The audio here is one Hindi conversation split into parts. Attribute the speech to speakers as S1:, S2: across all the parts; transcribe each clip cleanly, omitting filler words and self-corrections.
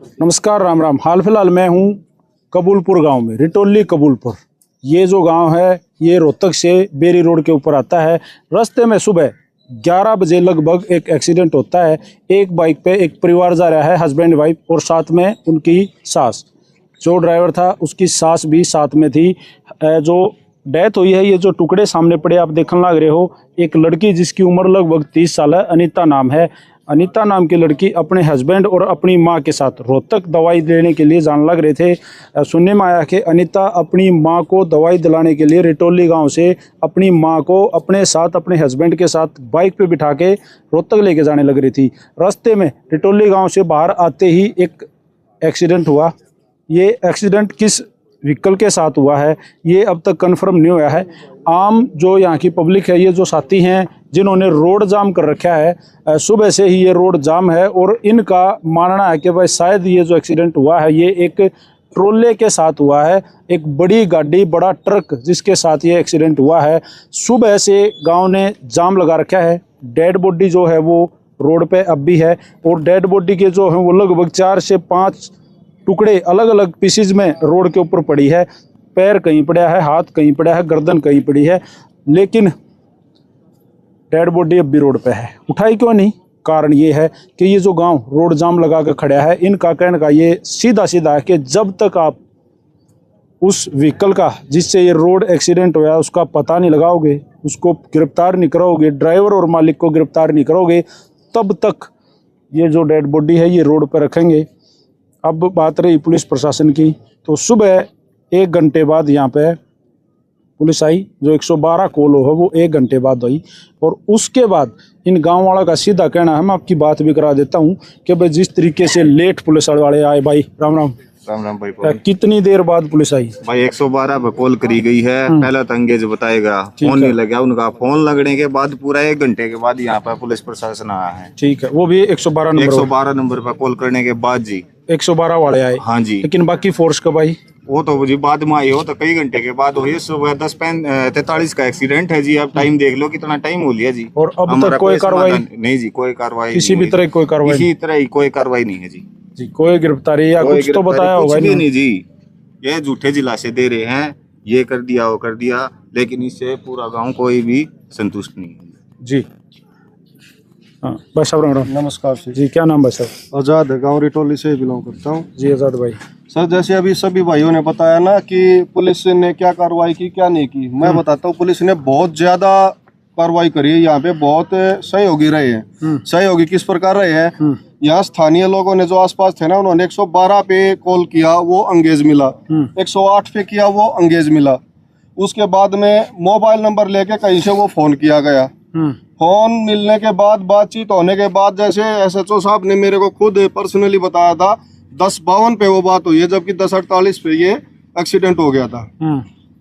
S1: नमस्कार, राम राम। हाल फिलहाल मैं हूँ कबूलपुर गांव में, रिटोली कबूलपुर। ये जो गांव है ये रोहतक से बेरी रोड के ऊपर आता है। रास्ते में सुबह 11 बजे लगभग एक एक्सीडेंट होता है। एक बाइक पे एक परिवार जा रहा है, हस्बैंड वाइफ और साथ में उनकी सास। जो ड्राइवर था उसकी सास भी साथ में थी। जो डेथ हुई है, ये जो टुकड़े सामने पड़े आप देखने लग रहे हो, एक लड़की जिसकी उम्र लगभग 30 साल है, अनीता नाम है। अनीता नाम की लड़की अपने हस्बैंड और अपनी माँ के साथ रोहतक दवाई लेने के लिए जाने लग रहे थे। सुनने में आया कि अनीता अपनी माँ को दवाई दिलाने के लिए रिटोली गांव से अपनी माँ को अपने साथ अपने हस्बैंड के साथ बाइक पे बिठा के रोहतक लेके जाने लग रही थी। रास्ते में रिटोली गांव से बाहर आते ही एक एक्सीडेंट हुआ। ये एक्सीडेंट किस व्हीकल के साथ हुआ है ये अब तक कंफर्म नहीं हुआ है। आम जो यहाँ की पब्लिक है, ये जो साथी हैं जिन्होंने रोड जाम कर रखा है, सुबह से ही ये रोड जाम है और इनका मानना है कि भाई शायद ये जो एक्सीडेंट हुआ है ये एक ट्रोले के साथ हुआ है। एक बड़ी गाड़ी, बड़ा ट्रक जिसके साथ ये एक्सीडेंट हुआ है। सुबह से गांव ने जाम लगा रखा है। डेड बॉडी जो है वो रोड पे अब भी है और डेड बॉडी के जो है वो लगभग 4 से 5 टुकड़े अलग अलग पीसीज में रोड के ऊपर पड़ी है। पैर कहीं पड़ा है, हाथ कहीं पड़ा है, गर्दन कहीं पड़ी है, लेकिन डेड बॉडी अब भी रोड पे है। उठाई क्यों नहीं? कारण ये है कि ये जो गांव रोड जाम लगा कर खड़ा है, इनका कहने का ये सीधा सीधा है कि जब तक आप उस व्हीकल का जिससे ये रोड एक्सीडेंट हुआ उसका पता नहीं लगाओगे, उसको गिरफ्तार नहीं करोगे, ड्राइवर और मालिक को गिरफ्तार नहीं करोगे, तब तक ये जो डेड बॉडी है ये रोड पर रखेंगे। अब बात रही पुलिस प्रशासन की, तो सुबह 1 घंटे बाद यहाँ पे पुलिस आई। जो 112 कॉल हो वो 1 घंटे बाद आई और उसके बाद इन गांव वालों का सीधा कहना है, मैं आपकी बात भी करा देता हूँ कि भाई जिस तरीके से लेट पुलिस वाले आए। भाई राम राम।
S2: राम राम भाई।
S1: कितनी देर बाद पुलिस आई?
S2: भाई 112 पे कॉल करी गई है। पहला तो अंगेज बताएगा, फोन नहीं लगा उनका। फोन लगने के बाद पूरा 1 घंटे के बाद यहाँ पर पुलिस प्रशासन आया है।
S1: ठीक है, वो भी 112
S2: नंबर पर कॉल करने के बाद जी
S1: 112 वाले आए।
S2: हाँ जी।
S1: लेकिन बाकी फोर्स कब आई?
S2: वो तो जी बाद में आई हो, तो कई घंटे के बाद हुई। सुबह 10:43 का एक्सीडेंट है जी। अब टाइम देख लो कितना टाइम हो लिया जी।
S1: और अब तक कोई कार्रवाई नहीं
S2: जी? कोई कार्रवाई
S1: किसी भी तरह कोई कार्रवाई
S2: किसी तरह की कोई कार्रवाई नहीं है जी।
S1: जी कोई गिरफ्तारी या कुछ तो बताया होगा
S2: नहीं जी। ये झूठे जिलासे दे रहे हैं, ये कर दिया वो कर दिया, लेकिन इससे पूरा गांव कोई भी संतुष्ट नहीं है
S1: जी। हाँ भाई साहब राम राम।
S3: नमस्कार सर
S1: जी, क्या नाम है सर?
S3: आज़ाद गांव रिटोली से बिलोंग करता हूं
S1: जी। आज़ाद भाई,
S3: सर जैसे अभी सभी भाइयों ने बताया ना कि पुलिस ने क्या कार्रवाई की क्या नहीं की, मैं बताता हूं। पुलिस ने बहुत ज्यादा कार्रवाई करी है। यहाँ पे बहुत सहयोगी रहे हैं। सहयोगी किस प्रकार रहे हैं? यहाँ स्थानीय लोगों ने जो आसपास थे ना, उन्होंने 112 पे कॉल किया, वो अंगेज मिला। 108 पे किया, वो अंगेज मिला। उसके बाद में मोबाइल नंबर लेके कहीं से वो फोन किया गया। फोन मिलने के बाद, बातचीत होने के बाद, जैसे SHO साहब ने मेरे को खुद पर्सनली बताया था, 10:52 पे वो बात हुई है, जबकि 10:48 पे ये एक्सीडेंट हो गया था।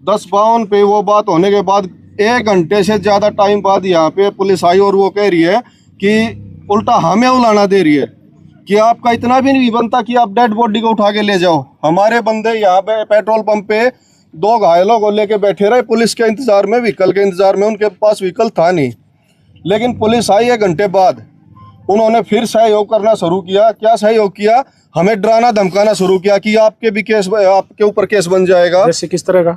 S3: 10:52 पे वो बात होने के बाद 1 घंटे से ज्यादा टाइम बाद यहाँ पे पुलिस आई और वो कह रही है कि उल्टा हमें उलाना दे रही है कि आपका इतना भी नहीं बनता कि आप डेड बॉडी को उठा के ले जाओ। हमारे बंदे यहाँ पे पेट्रोल पंप पे 2 घायलों को लेके बैठे रहे पुलिस के इंतजार में, व्हीकल के इंतजार में। उनके पास व्हीकल था नहीं, लेकिन पुलिस आई 1 घंटे बाद। उन्होंने फिर सहयोग करना शुरू किया। क्या सहयोग किया? हमें डराना धमकाना शुरू किया कि आपके भी केस, आपके ऊपर केस बन जाएगा।
S1: जैसे किस तरह का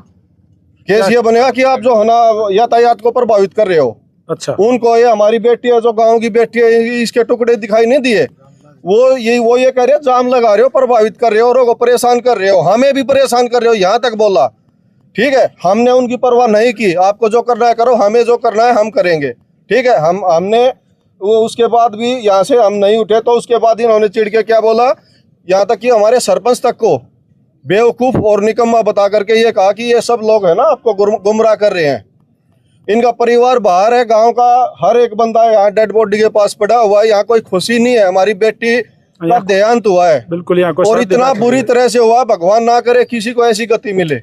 S3: केस? ये बनेगा कि आप जो है ना यातायात को प्रभावित कर रहे हो।
S1: अच्छा।
S3: उनको ये हमारी बेटी है, जो गांव की बेटी है, इसके टुकड़े दिखाई नहीं दिए। वो ये कह रहे हो जाम लगा रहे हो, प्रभावित कर रहे हो, औरों को परेशान कर रहे हो, हमें भी परेशान कर रहे हो, यहाँ तक बोला। ठीक है, हमने उनकी परवाह नहीं की। आपको जो करना है करो, हमें जो करना है हम करेंगे। ठीक है, हमने वो उसके बाद भी यहाँ से हम नहीं उठे, तो उसके बाद इन्होंने चिढ़ के क्या बोला, यहाँ तक कि हमारे सरपंच तक को बेवकूफ़ और निकम्मा बता करके ये कहा कि ये सब लोग है ना आपको गुमराह कर रहे हैं। इनका परिवार बाहर है, गांव का हर एक बंदा यहाँ डेड बॉडी के पास पड़ा हुआ है। यहाँ कोई खुशी नहीं है। हमारी बेटी का देहांत हुआ है
S1: बिल्कुल यहाँ
S3: और इतना बुरी तरह से हुआ, भगवान ना करे किसी को ऐसी गति मिले।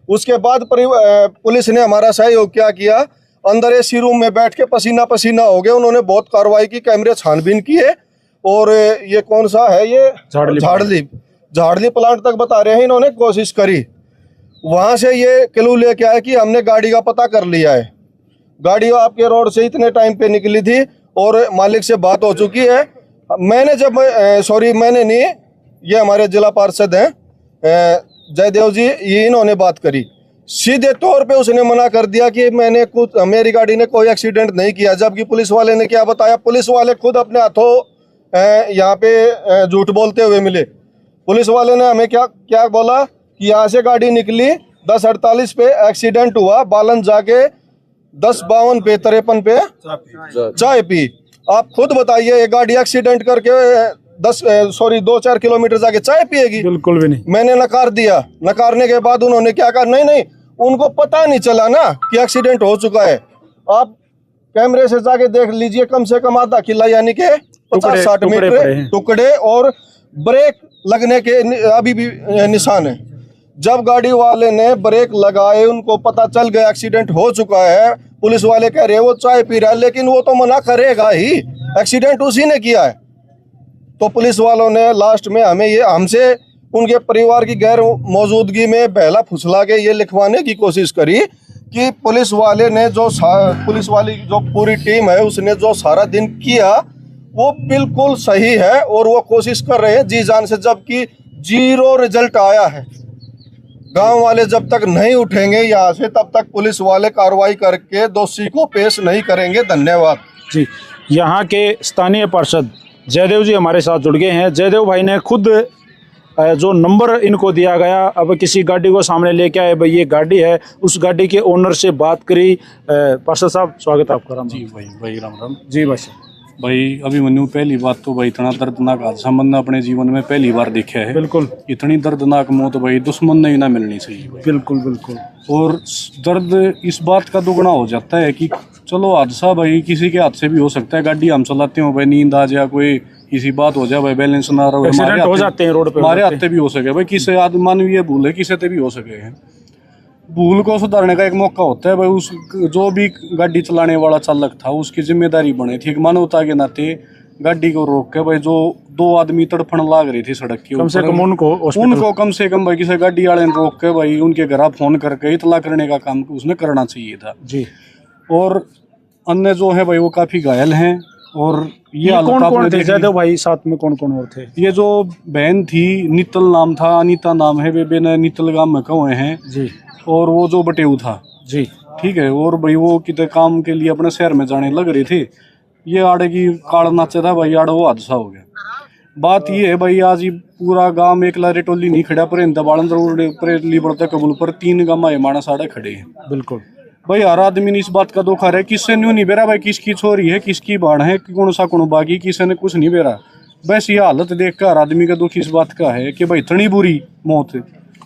S3: उसके बाद पुलिस ने हमारा सहयोग क्या किया, अंदर एसी रूम में बैठ के पसीना पसीना हो गए। उन्होंने बहुत कार्रवाई की, कैमरे छानबीन किए और ये कौन सा है, ये झाड़ली प्लांट तक बता रहे हैं, इन्होंने कोशिश करी। वहां से ये क्लू लेके आए कि हमने गाड़ी का पता कर लिया है। गाड़ी आपके रोड से इतने टाइम पे निकली थी और मालिक से बात हो चुकी है। मैंने नहीं, ये हमारे जिला पार्षद हैं जयदेव जी, ये इन्होंने बात करी। सीधे तौर पे उसने मना कर दिया कि मेरी गाड़ी ने कोई एक्सीडेंट नहीं किया। जबकि पुलिस वाले ने क्या बताया, पुलिस वाले खुद अपने हाथों यहाँ पे झूठ बोलते हुए मिले। पुलिस वाले ने हमें क्या बोला कि यहाँ से गाड़ी निकली 10:48 पे, एक्सीडेंट हुआ, बालन जाके 10:52 पे 53 पे चाय पी। आप खुद बताइए, ये गाड़ी एक्सीडेंट करके 2-4 किलोमीटर जाके चाय पिएगी?
S1: बिल्कुल भी नहीं।
S3: मैंने नकार दिया। नकारने के बाद उन्होंने क्या कहा, नहीं उनको पता नहीं चला ना कि एक्सीडेंट हो चुका है। आप कैमरे से जाके देख लीजिए, कम से कम आधा किला यानी के 50-60 मीटर टुकड़े और ब्रेक लगने के अभी भी निशान है। जब गाड़ी वाले ने ब्रेक लगाए, उनको पता चल गया एक्सीडेंट हो चुका है। पुलिस वाले कह रहे हैं वो चाय पी रहा है, लेकिन वो तो मना करेगा ही, एक्सीडेंट उसी ने किया है। तो पुलिस वालों ने लास्ट में हमसे उनके परिवार की गैर मौजूदगी में बहला फुसला के ये लिखवाने की कोशिश करी कि पुलिस वाली जो पूरी टीम है उसने जो सारा दिन किया वो बिल्कुल सही है और वो कोशिश कर रहे हैं जी जान से, जबकि 0 रिजल्ट आया है। गांव वाले जब तक नहीं उठेंगे यहाँ से तब तक पुलिस वाले कार्रवाई करके दोषी को पेश नहीं करेंगे। धन्यवाद
S1: जी। यहाँ के स्थानीय पार्षद जयदेव जी हमारे साथ जुड़ गए हैं। जयदेव भाई ने खुद जो नंबर इनको दिया गया, अब किसी गाड़ी को सामने लेके आए, भाई ये गाड़ी है, उस गाड़ी के ओनर से बात करी। पार्षद साहब स्वागत आपका। राम
S4: जी भाई राम राम
S1: जी।
S4: भाई अभिमन्यु, पहली बात तो भाई इतना दर्दनाक हादसा मैंने अपने जीवन में पहली बार देखा है।
S1: बिल्कुल।
S4: इतनी दर्दनाक मौत भाई दुश्मन ने ही ना मिलनी चाहिए भाई।
S1: बिल्कुल बिल्कुल।
S4: और दर्द इस बात का दुगना हो जाता है कि चलो हादसा भाई किसी के हाथ से भी हो सकता है। गाड़ी हम चलाते हो भाई, नींद आ जाए, कोई किसी बात हो जाए भाई, बैलेंस ना रहो,
S1: एक्सीडेंट हो जाते हैं रोड पे,
S4: हमारे हाथ से भी हो सके भाई, किसी आदमी मानवीय भूल है, किसी से भी हो सके है। भूल को सुधारने का एक मौका होता है भाई। उस जो भी गाड़ी चलाने वाला चालक था उसकी जिम्मेदारी बने थी, एक मानवता के नाते गाड़ी को रोक के भाई, जो 2 आदमी तड़फन लाग रही थी सड़क के
S1: कम से कम उनको
S4: कम से कम भाई किसी गाड़ी वाले ने रोक के भाई उनके घर फोन करके इतला करने का काम उसने करना चाहिए था
S1: जी।
S4: और अन्य जो है भाई वो काफी घायल हैं। और ये
S1: कौन थे जयदेव भाई, साथ में कौन और थे?
S4: ये जो बहन थी, नितल नाम था, अनीता नाम है, वे बेने नितल गांव में कौए हैं
S1: जी।
S4: और वो जो बटेऊ था
S1: जी,
S4: ठीक है। और भाई वो कितने काम के लिए अपने शहर में जाने लग रहे थे, ये आड़े की काड़ नाचे था भाई, आड़े वो हादसा हो गया। बात ये है भाई, आज ही पूरा गांव एक लारे टोली नहीं खड़ा पर बालन रोड बढ़ता कबूल पर 3 गांव मानस आड़े खड़े हैं।
S1: बिल्कुल
S4: भाई हर आदमी ने इस बात का दुख आ रहा है, किससे न्यू नहीं बेरा भाई, किसकी छोरी है, किसकी बाण है, कौन सा कौन बागी, किसी ने कुछ नहीं बेरा। बस ये हालत देख कर हर आदमी का दुख इस बात का है कि भाई इतनी बुरी मौत है।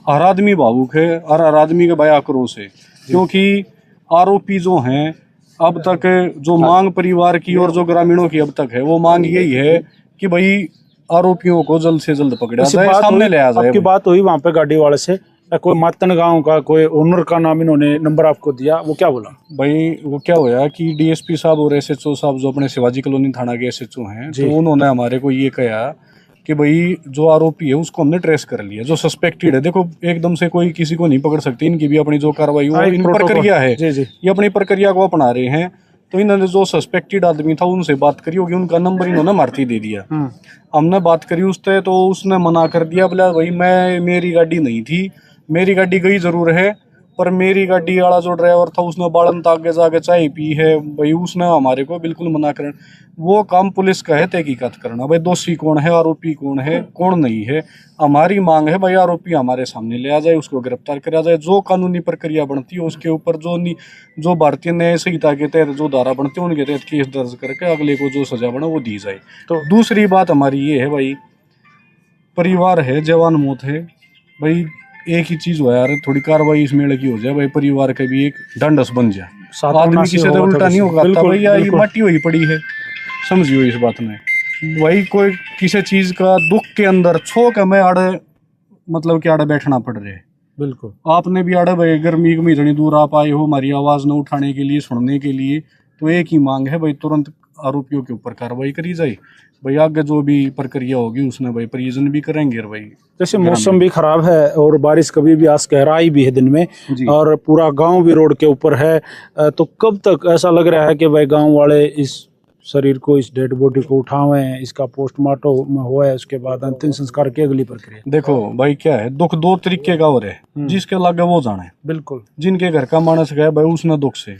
S4: हर आदमी भावुक है और हर आदमी का भाई आक्रोश है, क्योंकि आरोपी जो हैं अब तक जो मांग परिवार की और जो ग्रामीणों की अब तक है वो मांग यही है कि भाई आरोपियों को जल्द से जल्द पकड़ा जाए, सामने ले आ जाए।
S1: आपकी बात हुई वहाँ पे गाड़ी वाले से, कोई मातन गांव का कोई ओनर का नाम इन्होंने नंबर आपको दिया, वो क्या बोला?
S4: भाई वो क्या होया कि डीएसपी साहब और एसएचओ साहब जो अपने शिवाजी कॉलोनी थाना के एसएचओ हैं, तो उन्होंने हमारे को ये कहा कि भाई जो आरोपी है उसको हमने ट्रेस कर लिया, जो सस्पेक्टेड है। देखो एकदम से कोई किसी को नहीं पकड़ सकती, इनकी भी अपनी जो कार्रवाई वो इन प्रक्रिया है, ये अपनी प्रक्रिया को अपना रहे हैं। तो इन्होंने जो सस्पेक्टेड आदमी था उनसे बात करी होगी, उनका नंबर इन्होंने मारती दे दिया। हमने बात करी उससे, तो उसने मना कर दिया, बोला भाई मेरी गाड़ी नहीं थी, मेरी गाड़ी गई जरूर है पर मेरी गाड़ी वाला जो ड्राइवर था उसने बालन आगे जाके चाय पी है भाई, उसने हमारे को बिल्कुल मना कर। वो काम पुलिस का है तहकीकात करना, भाई दोषी कौन है, आरोपी कौन है, कौन नहीं है। हमारी मांग है भाई आरोपी हमारे सामने ले आ जाए, उसको गिरफ्तार करा जाए, जो कानूनी प्रक्रिया बनती है उसके ऊपर जो भारतीय न्याय संहिता के तहत जो धारा बनती है उनके तहत केस दर्ज करके अगले को जो सजा बना वो दी जाए। तो दूसरी बात हमारी ये है भाई, परिवार है, जवान मौत है भाई, एक ही चीज हो यार, थोड़ी कार्रवाई इसमें लगी हो जाए भाई, परिवार का भी एक ढंढस बन जाए, आदमी किसी से उल्टा नहीं होगा भाई, ये मट्टी हुई पड़ी है, समझियो इस बात में भाई। कोई किसी चीज का दुख के अंदर छो के मैं आड़े मतलब कि आड़े बैठना पड़ रहा है। बिल्कुल आपने भी आड़े भाई गर्मी में इतनी दूर आप आए हो हमारी आवाज न उठाने के लिए, सुनने के लिए, तो एक ही मांग है भाई तुरंत आरोपियों के ऊपर कार्रवाई करी जाए भाई, आगे जो भी प्रक्रिया होगी उसमें भाई परिजन भी करेंगे भाई।
S1: जैसे मौसम भी खराब है और बारिश कभी भी आज गहराई भी है दिन में, और पूरा गांव भी रोड के ऊपर है, तो कब तक ऐसा लग रहा है कि भाई गांव वाले इस शरीर को, इस डेड बॉडी को उठावें, इसका पोस्टमार्टम हुआ है, उसके बाद अंतिम संस्कार की अगली प्रक्रिया।
S4: देखो भाई क्या है, दुख दो तरीके का हो रहा है, जिसके लागे वो जाने।
S1: बिल्कुल।
S4: जिनके घर का मानस गया भाई उसने दुख से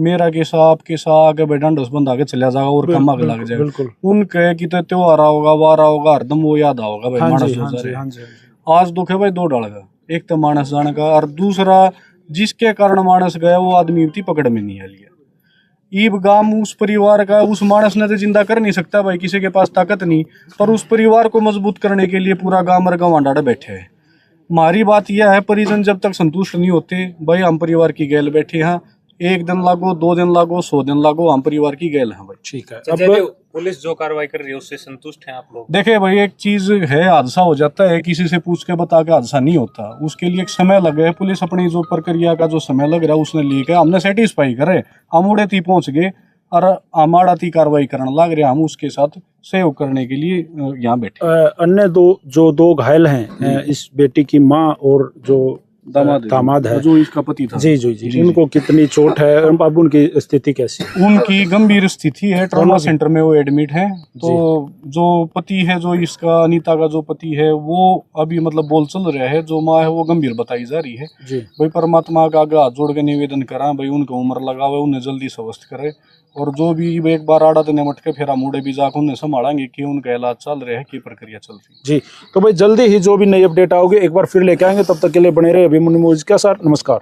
S4: मेरा केसा आपके सा आगे भाई डंडस बंद आगे चला जाएगा और कम आगे लग जाएगा।
S1: बिल्कुल।
S4: उनके कि तो त्योहार होगा, वारा होगा, हरदम वो याद आओगा भाई मानस हो जा रहे हैं। आज दुख है भाई दो डाल का, एक तो मानस जाने का और दूसरा जिसके कारण मानस गया वो आदमी की पकड़ में नहीं आ लिया। ईब गाम उस परिवार का, उस मानस ने तो जिंदा कर नहीं सकता भाई, किसी के पास ताकत नहीं, पर उस परिवार को मजबूत करने के लिए पूरा गांव और गंवाड़ा बैठे हैं। हमारी बात यह है, परिजन जब तक संतुष्ट नहीं होते भाई, हम परिवार की गैल बैठे हैं। 1 दिन लागो, 2 दिन लागो, 100 दिन लागो, हम परिवार की गैल हैं भाई।
S1: ठीक है।
S5: अब पुलिस जो कार्रवाई कर रही है उससे संतुष्ट हैं आप लोग?
S4: देखे भाई, एक चीज है, हादसा हो जाता है, किसी से पूछ के बता के हादसा नहीं होता, उसके लिए एक समय लगे। पुलिस अपनी जो प्रक्रिया का जो समय लग रहा है उसने लेके हमने सेटिस्फाई करे, हम उड़े थी पहुंच गए और हमारा थी कार्रवाई करने लग रहे, हम उसके साथ सहयोग करने के लिए यहाँ बैठे।
S1: अन्य दो घायल हैं, इस बेटी की माँ और जो दामाद है,
S4: जो इसका पति था।
S1: जी जी जी, उनको कितनी चोट है, अब उनकी स्थिति कैसी?
S4: उनकी गंभीर स्थिति है, ट्रॉमा सेंटर में वो एडमिट है। तो जो पति है, जो इसका अनीता का जो पति है, वो अभी मतलब बोल चल रहा है, जो माँ है वो गंभीर बताई जा रही है
S1: जी।
S4: भाई परमात्मा का आगे हाथ जोड़ के निवेदन करा भाई, उनको उम्र लगा हुआ, उन्हें जल्दी स्वस्थ करे, और जो भी एक बार आड़ा तो निमट के फिर हम मुड़े भी जाकर उन्हें संभालेंगे कि उनका इलाज चल रहा है, की प्रक्रिया चल रही है।
S1: जी, तो भाई जल्दी ही जो भी नई अपडेट आओगे एक बार फिर लेके आएंगे, तब तक के लिए बने रहे अभिमन्यु न्यूज़ के साथ। नमस्कार।